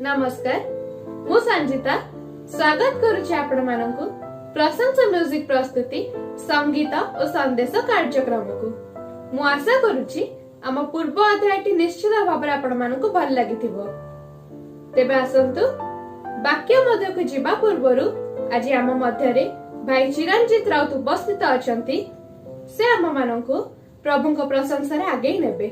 नमस्कार मु संजीता स्वागत करुछि आपण मानकु प्रशंसा म्यूजिक प्रस्तुति संगीत और संदेश कार्यक्रम को मु आशा करुछि आम पूर्व अध्यायटी निश्चित भाव आपण मानकु भल लागिथिबो। तेबे आसंतु वाक्य मध्य को जिबा पूर्वरु आज आम मध्यरे भाई चिरंजीत राउत उपस्थित अछंती। से आम मानकु प्रभु को प्रशंसा रे आगे नेबे।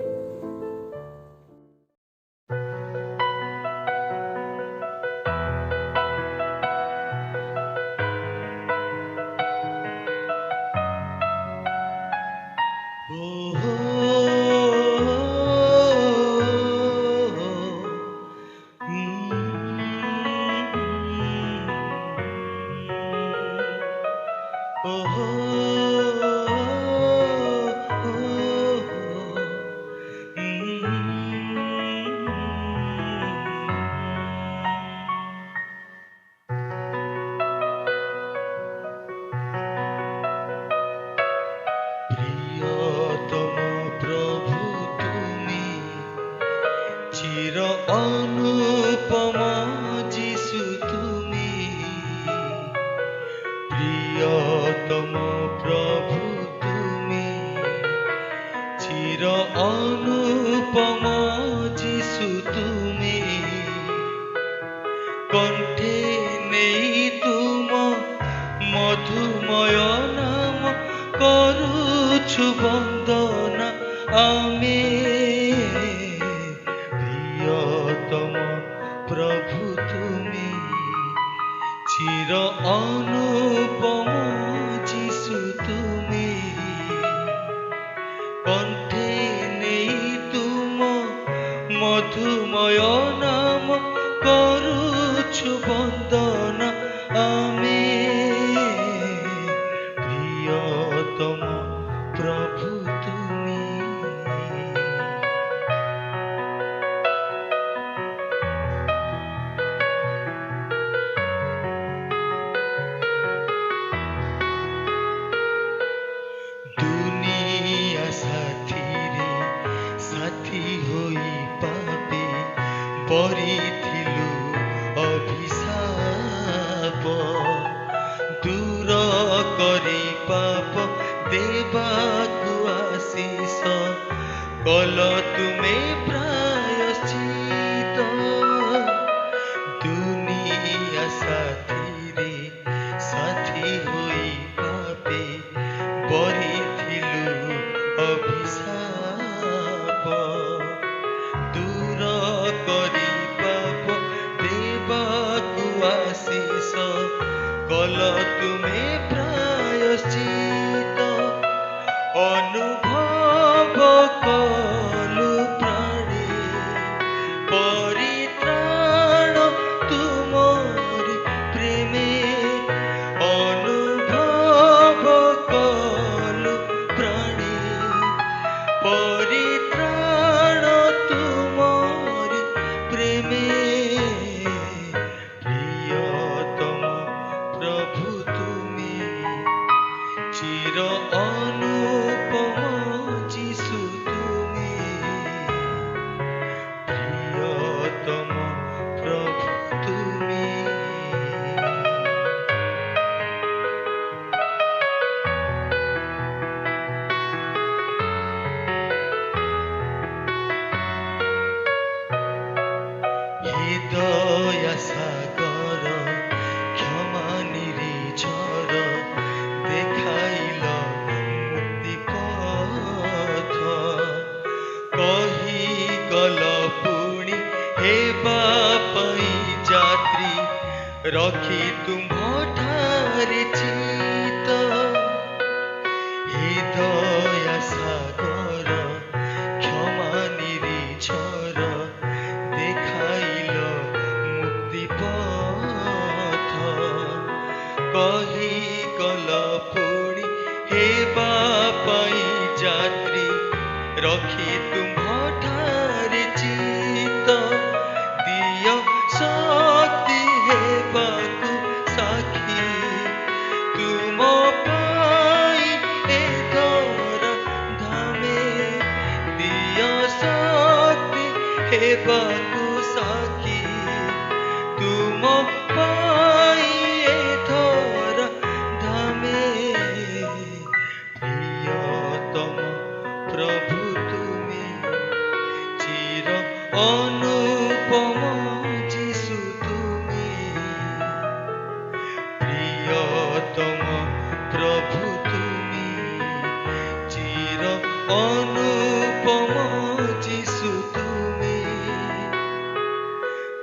रखी तुम ठारे चित हे दया सागर क्षमा निरीक्षर देखाइल मुक्ति पथ कही गल पुणी हे बापाई जात्री रखी तुम ठारे चित दिय शक्ति हेबाकु साखी तुम पाई ए दर धामे दिय शक्ति हेबाकु साखी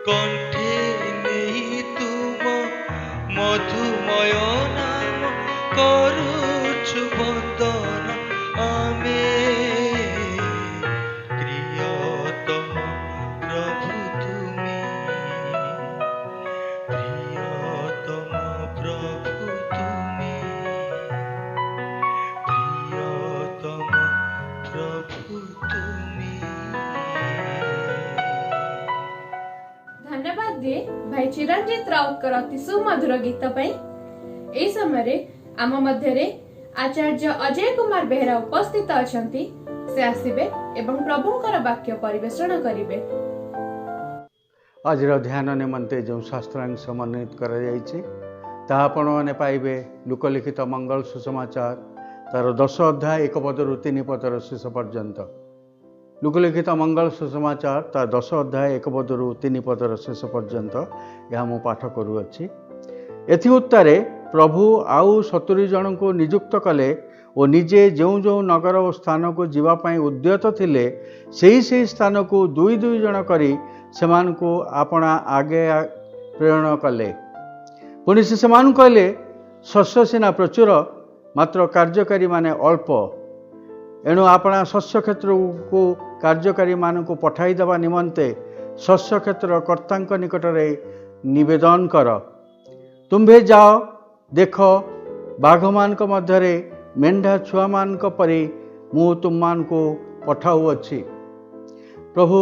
কণ্ঠে নেই তুম মধুময় নাম করুছু বন্দন আমি প্রিয়তম প্রভু তুমি প্রিয়তম প্রভু তুমি প্রিয়তম প্রভু তুমি। धन्यवाद दिए भाई चिरंजीत राउतकर अति सुमधुर गीत पाई। एई समय आम मध्य आचार्य अजय कुमार बेहरा उपस्थित अछंती। से आसीबे एवं प्रभुंकर वाक्य परिवेषण करिवे। आज ध्यान निमंते जो शास्त्रांश समन्वित कर पाइबे लोकलिखित मंगल सुसमाचार तार 10 अध्याय 1 पदरु 3 पदर शेष पर्यंत। लोकलिखित मंगल सुसमाचार तार 10 अध्याय 1 पदरु 3 पदर शेष पर्यंत यह मु पाठ करुअछि। एथि उत्तरे प्रभु आउ 70 जन को नियुक्त कले और निजे जो जो नगर और स्थान को जीवाई उद्यत थिले से स्थान को 2-2 जन करी सेमान को आपना आगे प्रेरण कले। पुणी से कहले शस्य सीना प्रचुर मात्र कार्यकारी माने अल्प, एणु आपना शस्य क्षेत्र को कार्यकारी मान को पठाई देवा निमंते शस्य क्षेत्र कर्ता निकट रे निवेदन कर। तुम्भे जाओ देख बाघ मान मध्य मेंढा छुआ मान परी मु तुम मान को पठाऊँगी। प्रभु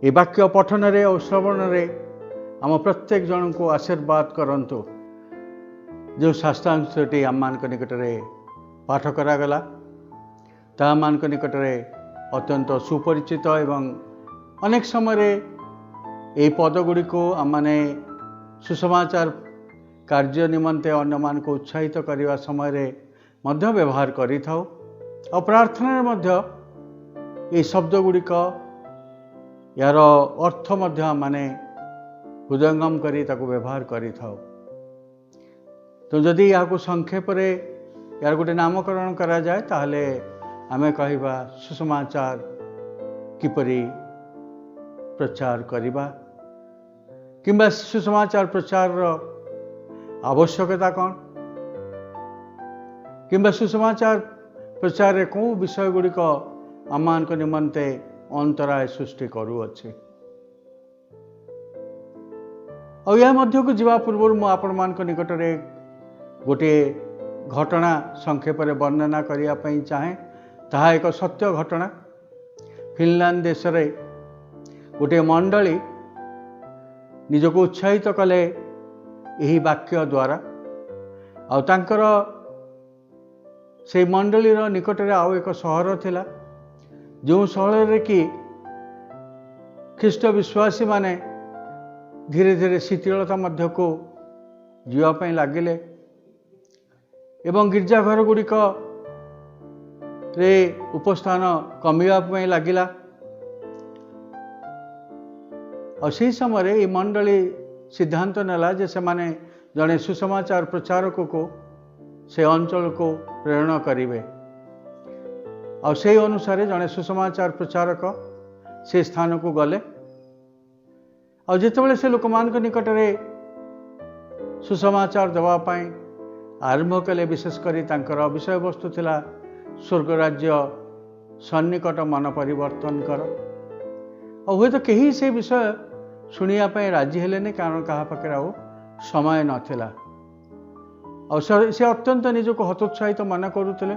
ये वाक्य पठन और श्रवण आम प्रत्येक जन को आशीर्वाद करंतु। जो शास्त्रांशटी आम मान निकट में पाठ करागला ता मान निकट में अत्यंत सुपरिचित एवं अनेक समय ये पदगुड़ी को आम माने सुसमाचार कार्य निमंते अन्य मान को उत्साहित करने समय मध्य व्यवहार करि थाउ और प्रार्थना मध्य ये शब्द गुड़िक यार अर्थ मध्य माने हृदयंगम करी ताको व्यवहार करि थाउ। तो जदि यहाँ संक्षेप यार गोटे नामकरण करा जाए ताहले आमे कहिबा सुसमाचार किपरि प्रचार करिबा किंबा सुसमाचार प्रचार आवश्यकता कौन किंबा सुसमाचार प्रचार कौ विषय गुड़िक आम निमंते अंतराय सृष्टि करुअछि। और या मध्य को जीवा पूर्व मु आपण मान निकट रे गोटे घटना संक्षेप वर्णना करिया पई चाहे। ताहा एक सत्य घटना। फिनलैंड देश रे गोटे मंडली निजको उत्साहित कले यही वाक्य द्वारा आउ तांकर से मंडलीर निकट रे आउ एक सहर थिला जो सहर रे कि ख्रीष्ट विश्वासी माने धीरे धीरे शिथिलता मध्य को जीवाई लगिले एवं गिरजाघर गुड़िक रे उपस्थान कमिबा लगिला। और से समय ये मंडली सिद्धांत नेला जे से माने जड़े सुसमाचार प्रचारक को से अंचल को प्रेरण करेंगे और से अनुसार जड़े सुसमाचार प्रचारक से स्थान को गले और जितेबाला से लोक मान निकट में सुसमाचार देवाई आरंभ कले विशेषकर विषय वस्तु थिला स्वर्ग राज्य सन्निकट मन परिवर्तन कर। और हुए तो कहीं से विषय शुणिया राजी हेलेनी कारण क्या पाखे आ समय नाला और से अत्यंत निजक हतोत्साहित मन करुले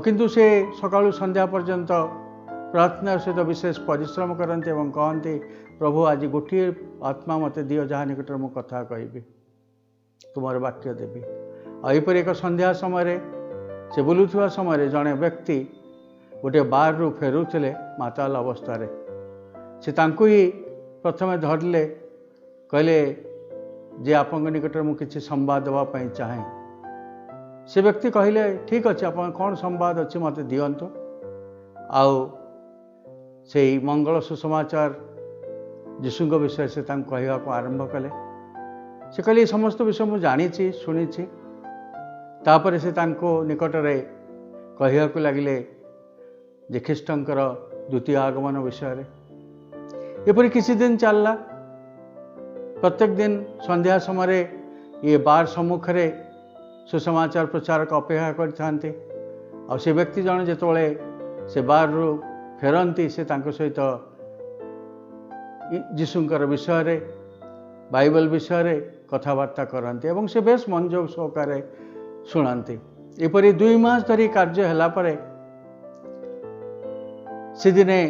किंतु से सकाळु संध्या पर्यंत प्रार्थना सहित विशेष परिश्रम करते और कहते प्रभु आज गोटे आत्मा मत दियो जहाँ निकट मु कथा कहि तुमर वाक्य देवी। और एक संध्या समय से बुलुवा समय जड़े व्यक्ति गोटे बार रु फेरुले माताल अवस्था से ही प्रथम धरले कहले जे आपण निकट में किसी संवाद देवाई चाहे। से व्यक्ति कहले ठीक अच्छे आप कौन संवाद अच्छे मत दिंतु। आउ से मंगल सुसमाचार यीशु विषय से कहवा को आरंभ कले। से कहले समस्त विषय मुझे जानी शुणी तापर से निकट में कहवा को लगिले जे ख्रीष्टंकर द्वितीय आगमन विषय एपरी किसी दिन चलला। प्रत्येक दिन संध्या समय ये बार सम्मुखें सुसमाचार प्रचारक अपेक्षा करते आ से व्यक्ति जन जिते से बार रू फेरती से सहित जीशुंकर विषय बाइबल विषय कथबार्ता करते एवं से बेस मनोयोग सहकारे शुणाती। एपरी 2 मास धरी कार्य है से दिने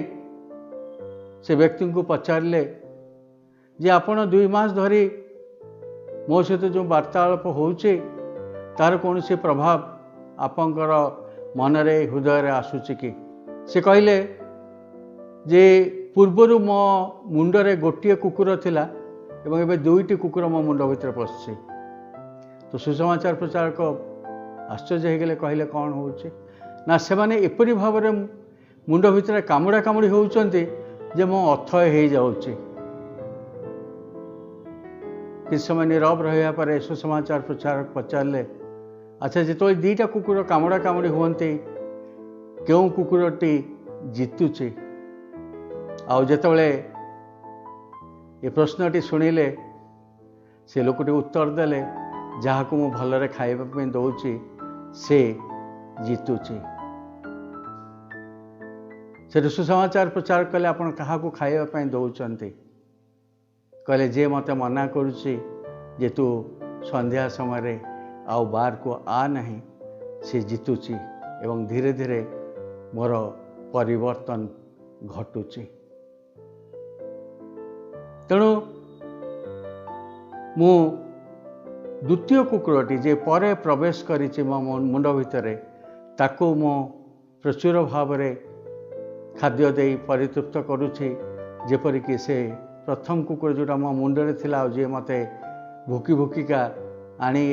से व्यक्ति को पचारे जे आपण 2 मास धरी मो सहित जो वार्तालाप होचे तार कौन से प्रभाव आपंकर मनरे हृदय आसूची कि से कहले जे पूर्वर मो मुंडरे गोटे कुकुर थिला एवं एबे 2टी कुकुर मो मुंड भितर पशि। तो सुसमाचार प्रचारक आश्चर्य हो गले, कहले कौन होचे ना से माने एपरी भाव मुंड भितर कामुड़ा कामुड़ी होउचंती जे मो अथय हो जाउची। किस समय नीरव रहा पर सुसमाचार प्रचारक पचारे, अच्छा जो 2टा कुकुर कामुड़ा कामुड़ी हुंती क्यों कुकुरटी जीतुची? आउ जेतबेले ये प्रश्नटी शुणिले से लोकटी उत्तर देले जहाँ को मु भलरे खाइबा पे दउची से जीतुची। से सुसमाचार प्रचार कले आपण कहा को खाइबा पे दउचंती? कहले जे मत मना करुची जे तू संध्या समय आउ बार को आ नहीं से जीतुची एवं धीरे धीरे मोर परिवर्तन घटुची। तेणु मु द्वितीय कुकुरटी जे परे प्रवेश करिछि मो मुंड भितरे ताको मो प्रचुर भाव खाद्य दे परितृप्त करुछि जेपरिक से प्रथम कुकुर जोटा मो मुंडरे थिला जे मते भुकी भुकिका आनी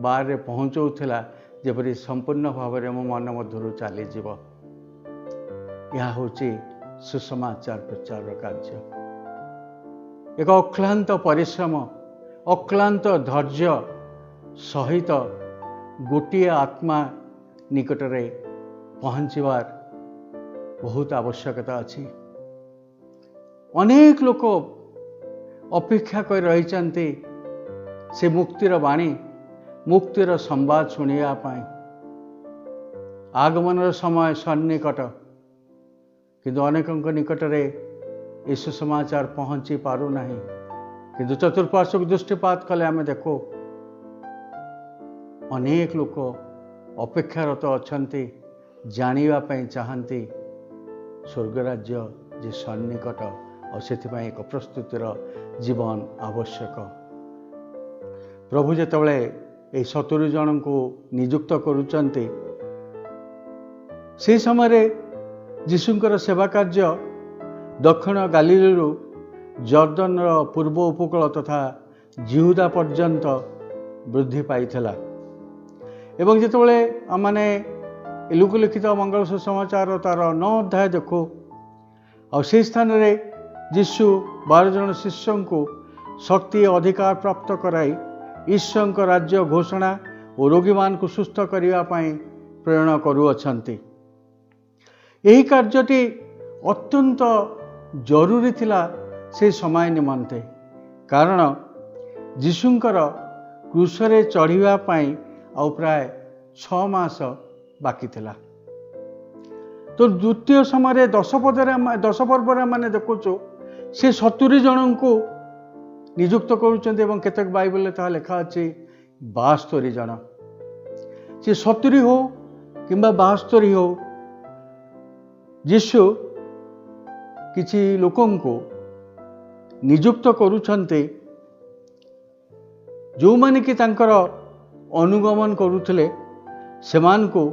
बार रे पहुँचौला जेपरी संपूर्ण भाव में मो मन मध्य चली जीव। यह हूँ सुसमाचार प्रचार कार्य। एक अक्लांत परिश्रम अक्लांत धैर्य सहित गोटे आत्मा निकटरे पहुँचवार बहुत आवश्यकता अच्छी। अनेक लोक अपेक्षा कर रही से मुक्तिर बाणी मुक्तिर संवाद शुणिया आगमन समय सन्निकट किंतु अनेक निकटरे ये सुसमाचार पहुँची पारु नहीं। किंतु चतुर्पार्श्व दृष्टिपात कले आम देखो अनेक लोक अपेक्षारत अच्छा जानिबा पई चाहती स्वर्गराज्य जे सन्निकट और से एक प्रस्तुतिर जीवन आवश्यक। प्रभु जेतबेले ए 70 जन को नियुक्त करुचंती से समय जीशुंकर सेवा कार्य दक्षिण गालिलु जर्दन पूर्व उपकूल तथा जिहुदा पर्यंत वृद्धि पाइथिला। एवं जेतबेले आमाने लुकलिखित मंगल सुसमाचार तार 9 अध्याय देखो और से स्थान रे यीशु 12 जन शिष्यों को शक्ति अधिकार प्राप्त कराई ईश्वर का राज्य घोषणा और रोगी मान को सुस्थ करने प्रेरणा करुअछंती। यही कार्यटी अत्यंत जरूरी थिला से समय निमंते, कारण यीशुंकर क्रूसरे चढ़िबा पई आ प्राय 6 मास बाकी थिला। तो द्वितीय समय 10 पर्व मैंने देखुचु से 70 जन को नियुक्त करुचंती एवं केतक बाइबल ता लिखा अछि 72 जन। से 70 हो किंबा 72 हो यीशु किछि लोकं को नियुक्त करुचंती जो माने कि तांकर अनुगमन करुथले सेमान को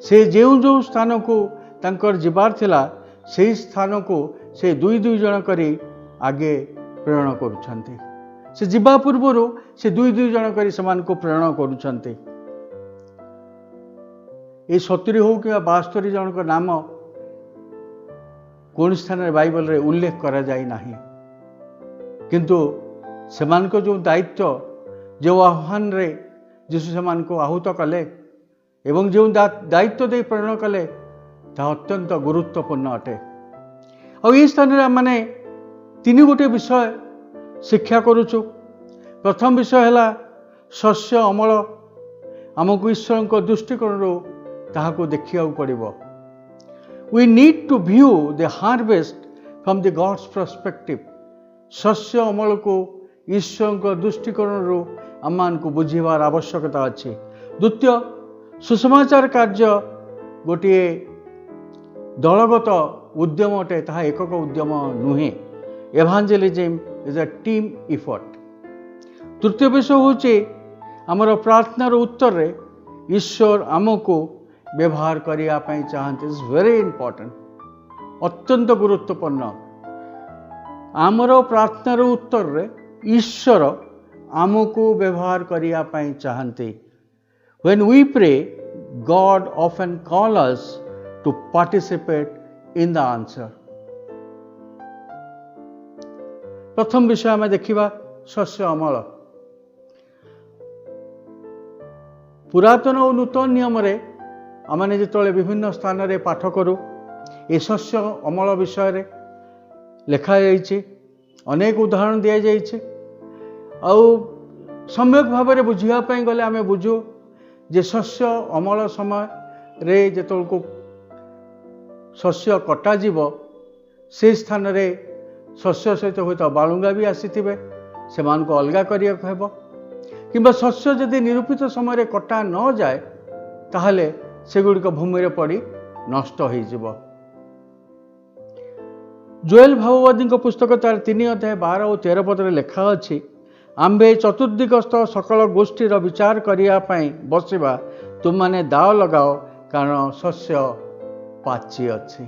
से जो स्थान को तांकर जीवार थिला से स्थान को से 2 जन करी आगे प्रेरणा करुछंती। से जीवा पूर्वर से 2 जन करी समान को प्रेरणा करुछंती। ये 70 हो कि 72 जन का नाम कौन स्थान रे बाइबल रे उल्लेख करा जाई नहीं, किंतु समान को जो दायित्व जो आह्वान रे यीशु समान को आहूत कले एवं जो दायित्व दे प्रेरणा कले ता अत्यंत गुरुत्वपूर्ण अटे। और ये स्थान रे माने तीन गोटे विषय शिक्षा करुचु। प्रथम विषय है शस्य अमल। आमको ईश्वर को दृष्टिकोण ताहाको देखिया पड़िबो। We need to view the harvest from the gods perspective. शस्य अमल को ईश्वर को दृष्टिकोण आम को बुझीबार आवश्यकता अच्छी। द्वितीय, सुसमाचार कार्य गोटे दलगत उद्यम अटे, ताहा एकक उद्यम नुहे। एभांजेलिज्म इज अ टीम इफर्ट। तृतीय विषय होचे आमर प्रार्थनार उत्तर रे ईश्वर आमको व्यवहार करिया पई चाहते। इज वेरी इंपोर्टेंट, अत्यंत गुरुत्वपूर्ण। आमर प्रार्थनार उत्तर रे ईश्वर आमको व्यवहार करिया पई चाहते। When we pray, God often calls us to participate in the answer. प्रथम विषय आम देखा शस्य अमल। पुरातन और नूतन नियम रे आमने जिते विभिन्न स्थान रे पाठ करूँ ए शस्य अमल विषय रे लिखा जाइए। अनेक उदाहरण दि जाइए। सम्यक भाव में बुझापी गले आम बुझू जे शस्य अमल समय रे जेतल को शस्य कटा जीव से स्थान रे शस्य सहित हुए तो बालुंगा भी आसीथिबे, सेमान को अलगा करिया कहबो। किंबा शस्य यदि निरूपित समय रे कटा न जाए ताहले सेगुड़िक भूमि रे पड़ी नष्ट हो जीव। जोएल भाववादी पुस्तक तार 3 अध्याय 12 और 13 पद लिखा अछि, आंबे चतुर्दिगस्थ सकल गोष्ठीर विचार करिया पई बसिबा, तुम माने दाव लगाओ कारण शस्य पाची अछि।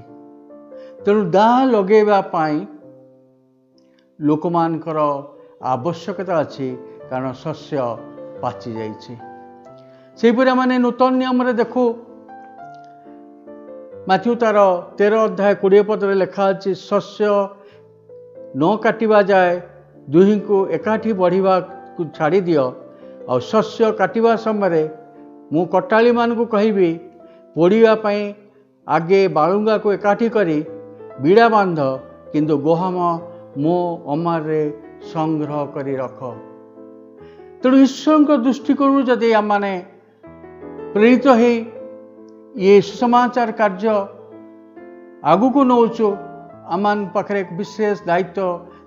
तेणु दाव लगेबा पई लोकमानकर आवश्यकता अछि कारण शस्य पाची जाइछि। सेहिपरि माने नूतन नियम रे देखू माथ्यू तार 13 अध्याय 20 पद लिखा अछि, शस्य न काटिबा जाए दुही को एकाठी बढ़िबा को छाड़ी दियो। और शस्य काटिबा समय मु कटाली मान को कहिबी पोड़िया पई आगे बालुंगा को एकाठी करी बीड़ा बांध, किंतु गोहम मो अमार रे संग्रह करी रख। तेणु ईश्वर दृष्टिकोण जदि आम माने प्रेरित हो ये सुसमाचार कार्य आगु को नौचु, आम पाखे एक विशेष दायित्व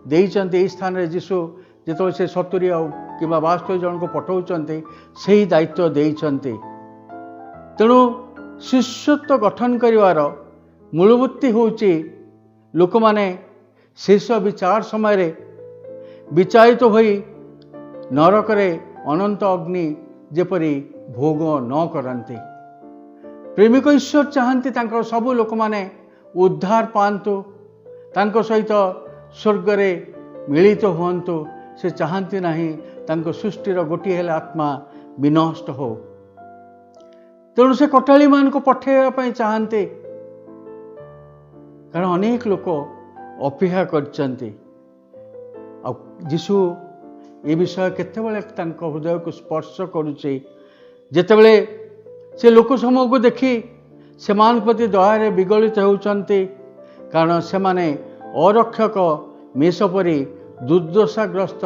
देइचंते। एई स्थान रे जीशु जेतो से 70 कि 72 जन को पठाउचंते सही दायित्व देइचंते। तेणु शिष्यत्व गठन करिवार मूलवृत्ति होची लोक माने शेष विचार समय रे विचारित होई नरक रे अनंत अग्नि जेपरी भोग न करंते। प्रेमिक ईश्वर चाहती तांकर सबु लोक माने उद्धार पांतु, तांको सहित स्वर्ग रे मिलित हुअन्तु। से चाहती नहीं तांको सृष्टिर गोटी हेले आत्मा विनष्ट हो। तेणु से कटाली मान को पठेवा पई चाहते, कारण अनेक लोक अपेक्षा करचंती। आ जीशु ये विषय केतेबेले तांको हृदय को स्पर्श करुचे, जेतेबेले से लोक समूह को देखी सेमान प्रति दया विगलित होउचंती, कारण से माने अरक्षक मेष परी दुर्दशाग्रस्त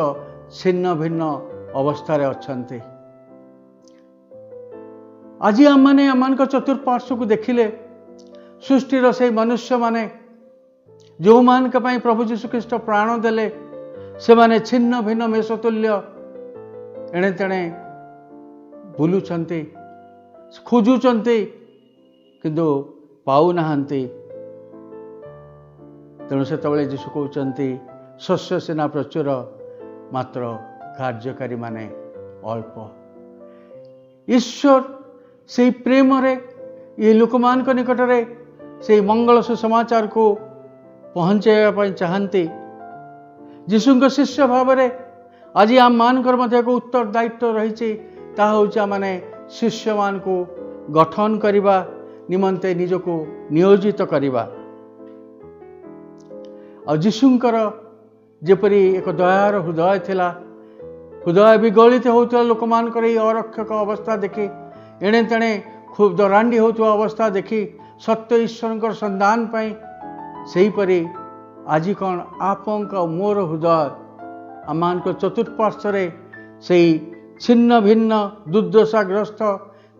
छिन्न भिन्न अवस्था अच्छे। आज आम मैंने आम चतुर्पार्श्व को देखिले सृष्टिर से मनुष्य माने जो मान प्रभु जीशु ख्रीष्ट प्राण देले से माने छिन्न भिन्न मेष तुल्य एणे तेणे बुलुचंती, खोजुचंती, किंतु पाऊ नाहांती। तेणु से जीशु कहते शस्य सेना प्रचुर मात्र कार्यकारी माने अल्प। ईश्वर से प्रेम रे ये लोकमान निकट रे से मंगल सुसमाचार को पहुँचाइबा चाहती। जीशु शिष्य भाव में आज आम मानकर एक उत्तर दायित्व रही माने शिष्य मान को गठन करने निमंते निजको नियोजित करवा। और जीशुंकर जेपरी एक दयार हृदय थिला, हृदय विगलित होता लोक मानकर अरक्षक अवस्था देखी एणे तेणे खूब दरांडी होता अवस्था देखी सत्य ईश्वर संधान पाई सेहीपरि आज कौन आपंक मोर हृदय आम चतुर्पार्श्वे से छिन्न भिन्न दुर्दशाग्रस्त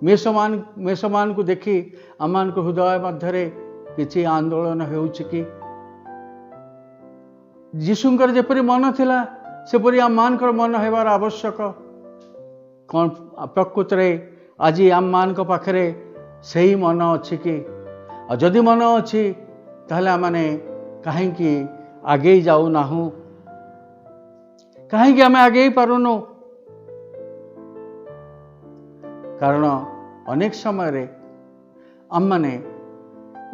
मेषमान को देखी आम हृदय मध्य किसी आंदोलन होउछि कि जीशुंकर जेपरी मन थिला सेपरी आम मन हेबार आवश्यक कौन प्रकृत में आज आम मान पाखरे सही मन अच्छी कि जदि मन अच्छी ताहले आमने कहीं आगे जाऊ ना कहीं आम आगे पारुनु कारण अनेक समय आम माने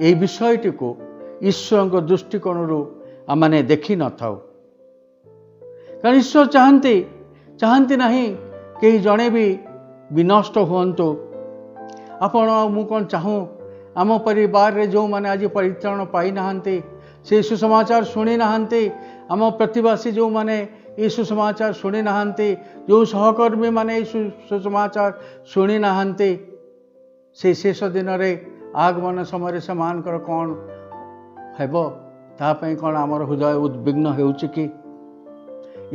यही विषयटी को ईश्वर दृष्टिकोण आम माने देखी न था कारण ईश्वर चाहती नहीं कहीं जड़े भी विनष्ट हुंतु आपण मु कौन चाहूँ आम परिवार रे जो माने आज परित्राण पाई नहांती से सुसमाचार शुणी नहांती आम प्रतिवासी जो माने ये सुसमाचार शुणी नहांती जो सहकर्मी माने सुसमाचार शुणी नहांती से शेष दिन रे आगमन समय से मानकर कौन हेबो तापई कौन आमर हृदय उद्विग्न होउछि कि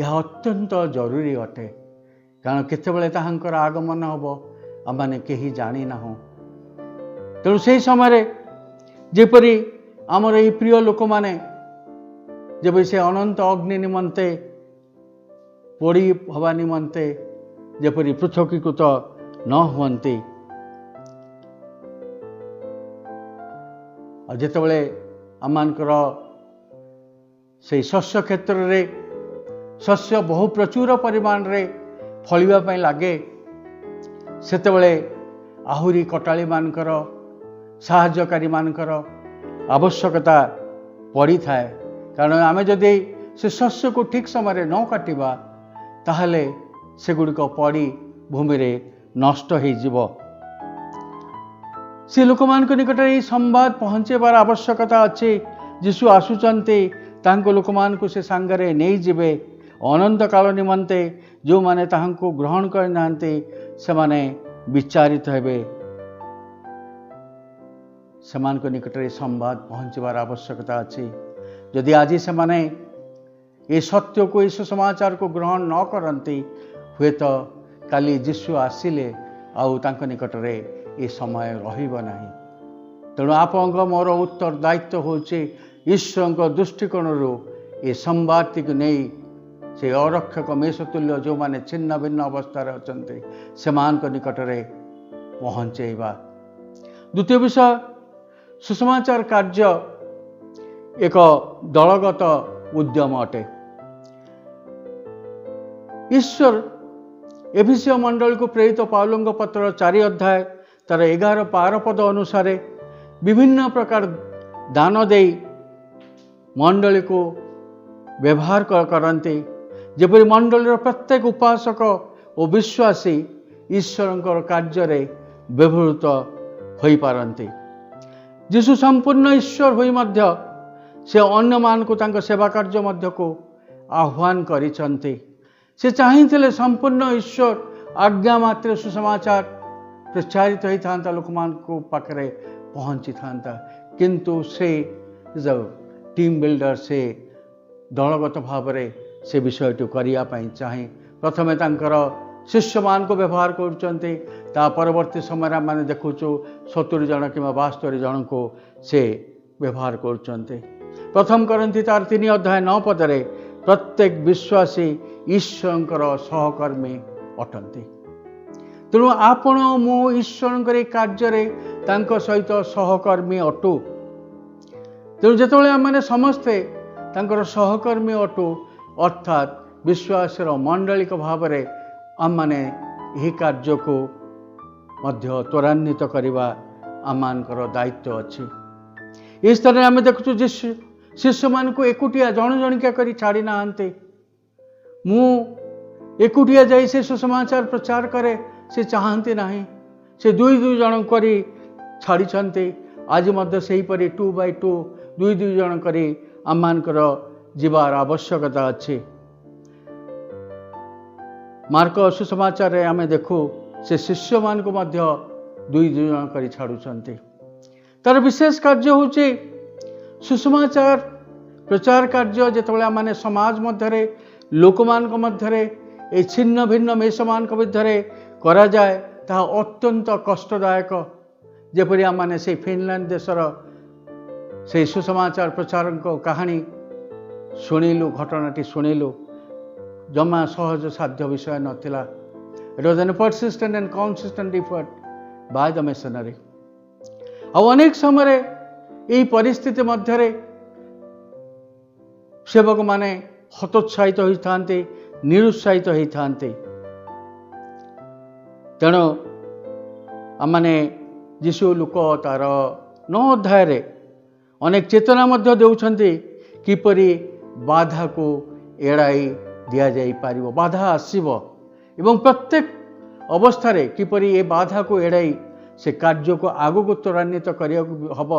यह अत्यंत जरूरी अटे कारण केतेबेले ताहांकर आगमन हब आमने केही जानी ना तेणु से समय जेपरी आमर ये प्रिय लोक माने जब से अनंत अग्नि निमंते पोड़ी हवा निमंते जेपरी पृथकीकृत न हुंती जितेबले आमर से शस्य क्षेत्र में शस्य बहु प्रचुर परिमाण रे फलिबा लगे सेतेबले आहुरी कटाली मानकर साहाय्यकारी मानकर आवश्यकता पड़ी थाए कारण आम जदि से शस्य को ठीक समय न काटिबा ताहले सेगुड़िक पड़ी भूमि रे नष्ट हो जिवो से लोक मान निकट ये संवाद पहुँचेबार आवश्यकता अच्छी जीशु आसुचंती तांको लोक मान को से सांगरे नहीं जिबे अनंत काल निमंते जो माने ताहांको ग्रहण कर नांती से माने विचारित हेबे समान को निकट रे संवाद पहुँचबार आवश्यकता अच्छी यदि आज से माने ये सत्य को इस समाचार को ग्रहण न करती हुए तो काली जीशु आसिले आउ तांको निकट रे ये समय रहिबो नाही तेणु आपंक मोर उत्तर दायित्व होचे ईश्वर दृष्टिकोण ये संवाद को नहीं से अरक्षक मेषतुल्य जो माने छिन्न भिन्न अवस्था अच्छे से निकट रे पहुँचेबा द्वितीय विषय सुसमाचार कार्य एक दलगत उद्यम अटे ईश्वर एफिसियो मंडल को प्रेरित पाउलंग पत्र 4 अध्याय तार 11-12 पद अनुसार विभिन्न प्रकार दान दे मंडली को व्यवहार करते जेपरी मंडल प्रत्येक उपासक और विश्वासी ईश्वर कार्य व्यवहृत हो पारती जीशु संपूर्ण ईश्वर होई मध्य से अन्य मान को तांको सेवा कार्य मध्य को आह्वान करिसंती से चाहिए संपूर्ण ईश्वर आज्ञा मात्र सुसमाचार प्रचारित होता लोक मान को पाखरे पहुँची था किंतु से जब टीम बिल्डर से दलगत भाव से विषय करने चाहे प्रथमे तांकर शिष्य मान को व्यवहार करते परवर्ती समय मैंने देखुचु 70 जन कि 72 जन को से व्यवहार करते प्रथम करंती तार 3 अध्याय 9 पदरे प्रत्येक विश्वासी ईश्वर सहकर्मी अटंती तेणु आपण मु ईश्वर कार्य सहित सहकर्मी अटु तेणु जिते आम समस्ते तांकर सहकर्मी अटु अर्थात विश्वासर मंडलिक भाव में आम मैंने यही कार्य को मध्य त्वरान्वित करवा आमर दायित्व अच्छी इस तरह आम देखु शिष्य मान को एकुटिया जन जणिका कर छाड़ी नहांते मु एकुटिया जाई से सुसमाचार प्रचार करे से चाहती नहीं से दुई जन करी छाड़ी आज मध्य से ही परी 2 by 2 दुई जन करी आमर जीवार आवश्यकता अच्छी मार्क सुसमाचार आम देखु से शिष्य मान को मध्य 2 जन कर छाड़ुंट तार विशेष कार्य हूँ सुसमाचार प्रचार कार्य जितेबाला आम समाज मध्य लोक मध्य ये छिन्न भिन्न मेष मान मध्य करा जाए ता अत्यंत कष्टदायक। जेपरी आम मैंने से फिनलैंड देशर से सुसमाचार प्रचार कहानी शुणिलु, घटनाटी शुणिलु, जमा सहज साध्य विषय नथिला। It was an persistent and consistent effort by the missionary. अनेक समय यही परिस्थिति मध्य सेवक माने हतोत्साहित होता, निरुत्साहित होता। तेणु आमने जीशु लुक तार 9 अध्याय अनेक चेतना मध्य देउछन्ति किपरि बाधा को एड़ाई दिया जाई पारिबो। बाधा आसीबो एवं प्रत्येक अवस्था रे किपरि ए बाधा को एड़ाई से कार्य को आगु को त्वरान्वित करिया हब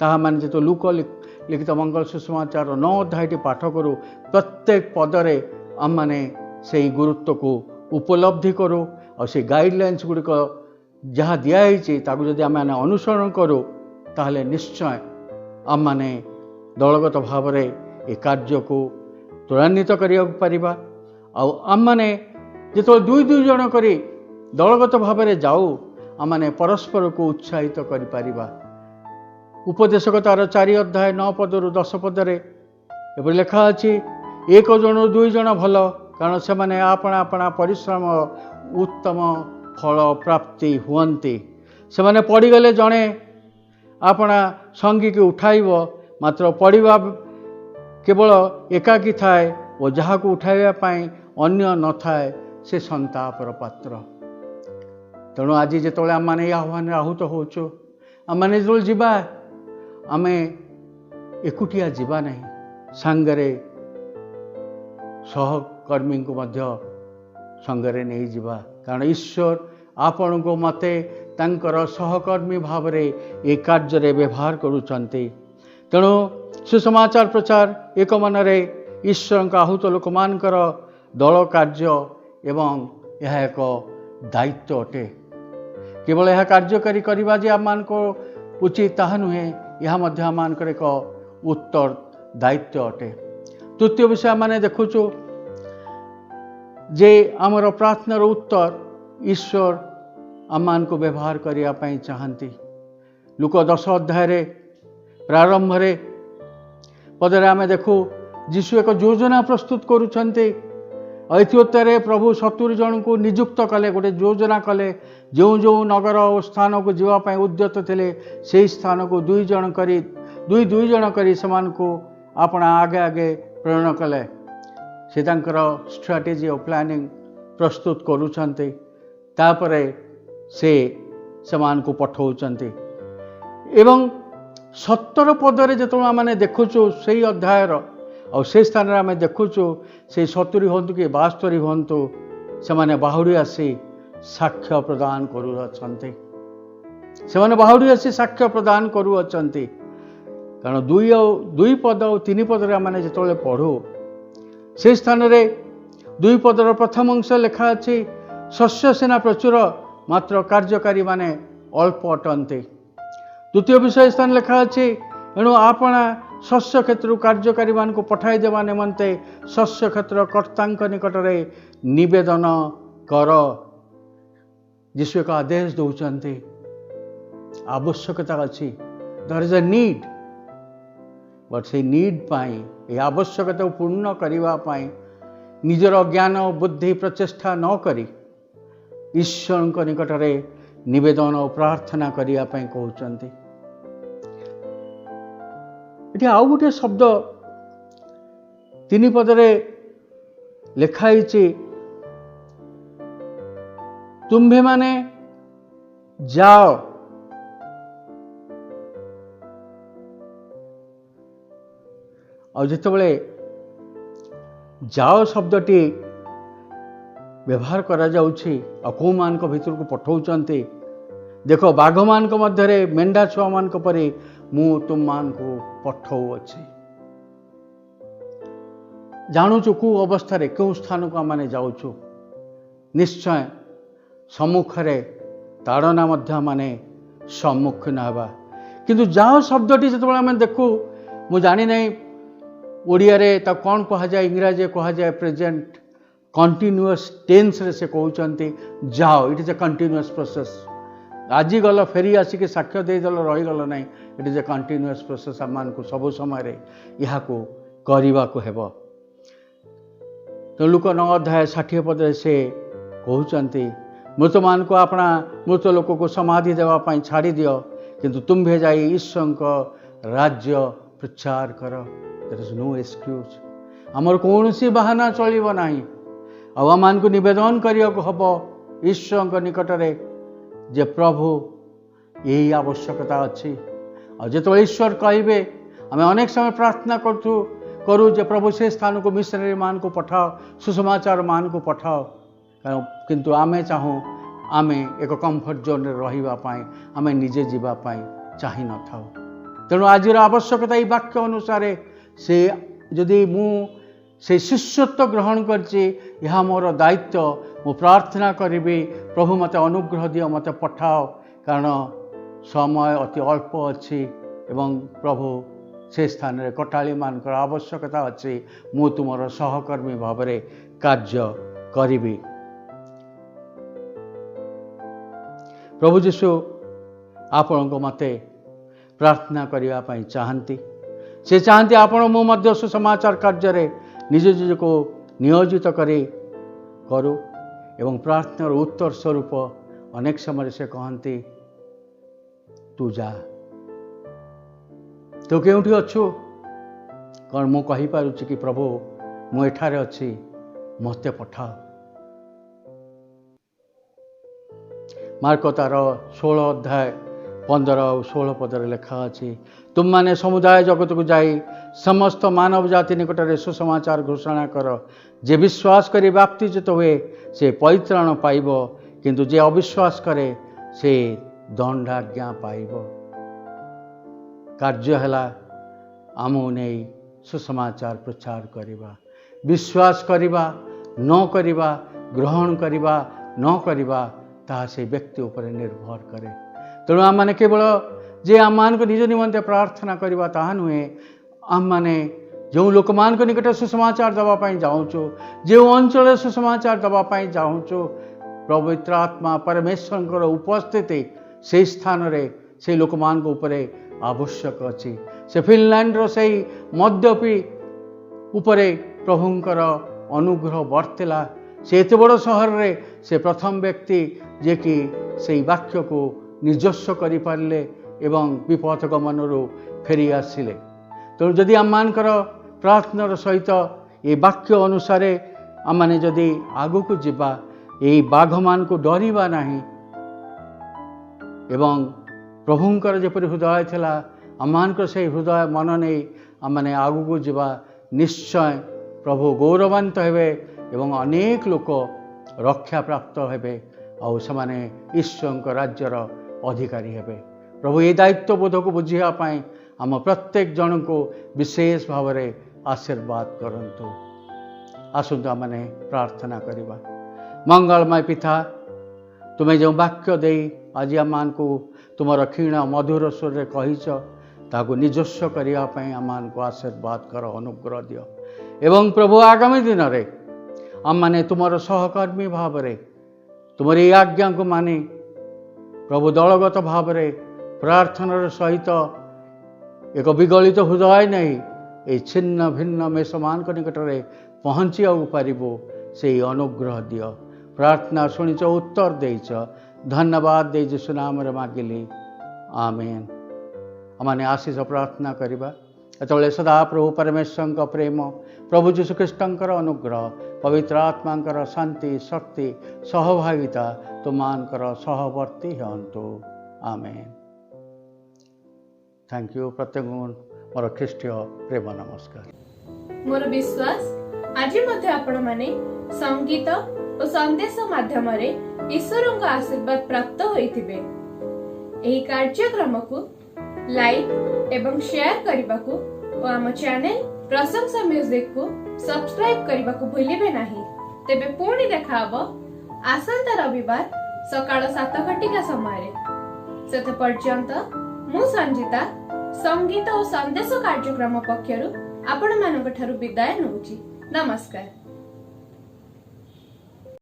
ताहा माने जो लुक लिखित मंगल सुसमाचार 9 अध्याय पाठ करू प्रत्येक पदरे आम माने से गुरुत्व को उपलब्धि करू और से गाइडलाइंस गुड़िक जहाँ दिखाई जदि आम अनुसरण करूँ ताहले निश्चय आम माने दलगत भाव में ये कार्य को त्वरान्वित करिया आम माने जो दुई दुई जन करी दलगत भाव में जाऊ आम माने परस्पर को उत्साहित करिपारिबा। उपदेशक तार 4 अध्याय 9 पदरु 10 पदरे एपरि लेखा अछि, एक जन दुई जन भल, कारण से माने आपणा आपणा परिश्रम उत्तम फल प्राप्ति हुअन्ति। से माने पड़ीगले जड़े आपणा संगी की उठाइब, मात्र पढ़ा केवल एकाकी थाए और जहाँ को उठाइबा पई अन्य न थाए से संतापर पात्र। तेणु आज जो आम मैंने आह्वान आहूत होचु आम मैंने जो जीवा आम एकुटिया जीवा नहीं, सांगरे सहकर्मी को मध्य संगरे नहीं जीवा, कारण ईश्वर आपण को मते तांकर सहकर्मी भाव रे ये कार्य व्यवहार करुचंती। तेणु सुसमाचार प्रचार एक मनरे ईश्वर का आहूत लोक मानकर दल कार्य एवं यह एक दायित्व अटे। केवल यह कार्यकारी करवा जे आम मान को उचित ताहा नुहे, यह मध्य आम मानकर एक उत्तर दायित्व अटे। तृतीय विषय मैंने देखुचु जे आमर प्रार्थनार उत्तर ईश्वर आम मान को व्यवहार करने चाहती। लुक 10 अध्याय प्रारंभ रे पदरे आम देखु जीशु एक योजना प्रस्तुत करुछन्ते। ऐथियोत्य प्रभु 70 जन को नियुक्त कले, गोटे योजना कले, जो जो नगर और स्थान को जीवाई उद्यत थे से स्थान को दुई दुई जन करी समान को अपना आगे आगे प्रेरण कले। से स्ट्राटेजी और प्लानिंग प्रस्तुत करुछन्ते, तापरे से समान को पठाउछन्ते। एवं 17 पदरे जो आम देखुचु से अध्यायर और से स्थान आम देखुचु से 70 हूँ कि 72 हूँ से माने बाहुड़ी आसी साक्ष्य प्रदान करुछन्ते। से बाहुड़ी आसी साक्ष्य प्रदान करुछन्ते, कारण दुई पद और 3 पदरे आम जो पढ़ू से स्थान रे 2 पदर प्रथम अंश लिखा अच्छी, शस्य सेना प्रचुर मात्र कार्यकारी माने अल्प अटंते। द्वितीय विषय स्थान लिखा अच्छी, एणु आपणा शस्य क्षेत्र कार्यकारी मान को पठाई देवा निमंते शस्य क्षेत्र कर्तांक निकट रे निवेदन कर। जीशु एक आदेश दौरान आवश्यकता अच्छी, there is a need, but say need पाई ये आवश्यकता पूर्ण करने निजर ज्ञान बुद्धि प्रचेष्टा न करी ईश्वर निकट रे निवेदन और प्रार्थना करने कहते। ये आउ गोटे शब्द 3 पदरे लिखाई, तुम्भे माने जाओ। और जितेबाला जाओ शब्दटी व्यवहार करा जाउछि कौ मान भीतर को पठाउचंती, देख बाघ मान मध्य मेंढा छुआ मान परी मु तुम मान को पठाऊ अच्छी। जानुचु कौ अवस्था रे क्यों स्थान को आम जाऊँ, निश्चय सम्मुखें ताड़ना माने सम्मुखीन हवा। किंतु जाओ शब्दटी जो आम देखू, मु जानी नहीं ओडिया रे ता कौन कहा जाए इंग्राजी कहा जाए प्रेजेंट कंटिन्यूअस टेंस रे से कहउचंती जाओ it is a continuous process आज गल फेरी आसिक साक्ष्य देदेल रहीगल ना it is a continuous process आम को सब समय यहाँ करने को हेब तो लुक 9 अध्याय 60 पद से कहउचंती मृत मान को अपना मृत लोक को समाधि देवाई छाड़ी दियो किंतु तुम्भे जाई ईश्वर राज्य प्रचार कर देयर इज नो एक्सक्यूज आमर कौन सी बहाना चलो ना आम को निवेदन करने को हम ईश्वर निकट में जे प्रभु यही आवश्यकता अच्छी और जो ईश्वर कहे आम अनेक समय प्रार्थना करूँ जे प्रभु से स्थान को मिशनरी मान को पठाओ सुसमाचार मान को पठाओ किंतु आमे चाहूँ आमे एक कंफर्ट जोन रही आम निजे जीवाई चाह न था तेणु आज आवश्यकता ये वाक्य अनुसार से जदि से शिष्यत्व ग्रहण कर मोर दायित्व मु प्रार्थना करी प्रभु मत अनुग्रह दियो मत पठाओ कारण समय अति अल्प अच्छी एवं प्रभु से स्थान में कटाली मान आवश्यकता अच्छी मु तुमर सहकर्मी भाव में कार्य करी प्रभु जीशु आपण को मते प्रार्थना करने चाहती से चाहती आपण मो मध्य सुसमाचार कार्य रे निज निज को नियोजित करू एवं प्रार्थनार उत्तर स्वरूप अनेक समय से कहती तू जा तो क्योंठी अच्छु कौन मु कही पारुछि कि प्रभु मु एठारे अच्छी मते पठाओ मार्क तार 16 अध्याय 15 और 16 पदर लेखा अच्छी तुम माने समुदाय जगत को जाई समस्त मानव जाति निकट में सुसमाचार घोषणा कर जे विश्वास करी बाप्तिजित हुए से परित्राण पाइब किंतु जे अविश्वास करे से दंडाज्ञा पाइब कार्य है आमु नहीं सुसमाचार प्रचार करिबा विश्वास करिबा न करिबा ग्रहण करिबा न करिबा ताहा से व्यक्ति उपर निर्भर करे तेणु आम मैंने केवल जे आम मान को निज निमंते प्रार्थना करवा ताहा नुहे आम मैंने जो लोक मान को निकट सुसमाचार दवाई जाऊँ जो अंचल सुसमाचार दवाई जाऊँ पवित्र आत्मा परमेश्वर उपस्थिति से स्थान रे से लोक मान को ऊपर आवश्यक अच्छी से फिनलैंड रो से मद्यपी उपरे प्रभुंकर अनुग्रह बर्तिला से एत बड़ सहर रे से प्रथम व्यक्ति जे कि से वाक्य को निजस्व करि पारले एवं विपथ गमन फेरी आसिले तेणु जदि आम मानकर प्रार्थनार सहित ये वाक्य अनुसार आम माने जदि आगु को जीवा यही बाघ मान को डरवा नहीं एवं प्रभुंकर जपरि हृदय थिला आममानकर से हृदय मन नहीं आम माने आगु को जीवा निश्चय प्रभु गौरवान्वित हेबे एवं अनेक लोक रक्षा प्राप्त हेबे और से ईश्वर राज्यर अधिकारी हेबे प्रभु ये दायित्व बोध को बुझापी आम प्रत्येक जन को विशेष भाव में आशीर्वाद करंतु आसतु आमने प्रार्थना करवा मंगलमय पिता तुम्हें जो वाक्य दे आज आम को तुम क्षीण मधुर स्वर कहीच ताको निजस्व करने आम को आशीर्वाद कर अनुग्रह दियो एवं प्रभु आगामी दिन में आम माने तुम सहकर्मी भाव में तुम ये आज्ञा को मानी प्रभु दलगत भाव में प्रार्थनार सहित एक विगलित हृदय नहीं ये छिन्न भिन्न मेष मान निकट में पहुँची पारिबो से अनुग्रह दियो प्रार्थना शुणिच उत्तर देच धन्यवाद दे यीशु नाम रे मागिली आमेन आमने आशीष प्रार्थना करवा जो सदा प्रभु परमेश्वर का प्रेम प्रभु यीशु ख्रीष्टर अनुग्रह पवित्र आत्मा शांति शक्ति सहभागिता तुमानकर सहवर्ती हंतु आमेन थैंक यू प्रत्येक मोर ख्रीष्टीय प्रेम नमस्कार मोर विश्वास आज मध्य आपण माने संगीत और संदेश माध्यम रे ईश्वर का आशीर्वाद प्राप्त होइथिबे एही कार्यक्रम को लाइक एवं शेयर करने को और आम चैनल प्रशंसा म्यूजिक को सब्सक्राइब करने को भूलिबे नहीं तेबे पुणी देखा आसंता रविवार सकाळ 7 घटिका समय सेते पर्यंत मु संजीता संगीत और संदेश कार्यक्रम पक्षरु आपण मानक ठारू विदाय नौची। नमस्कार।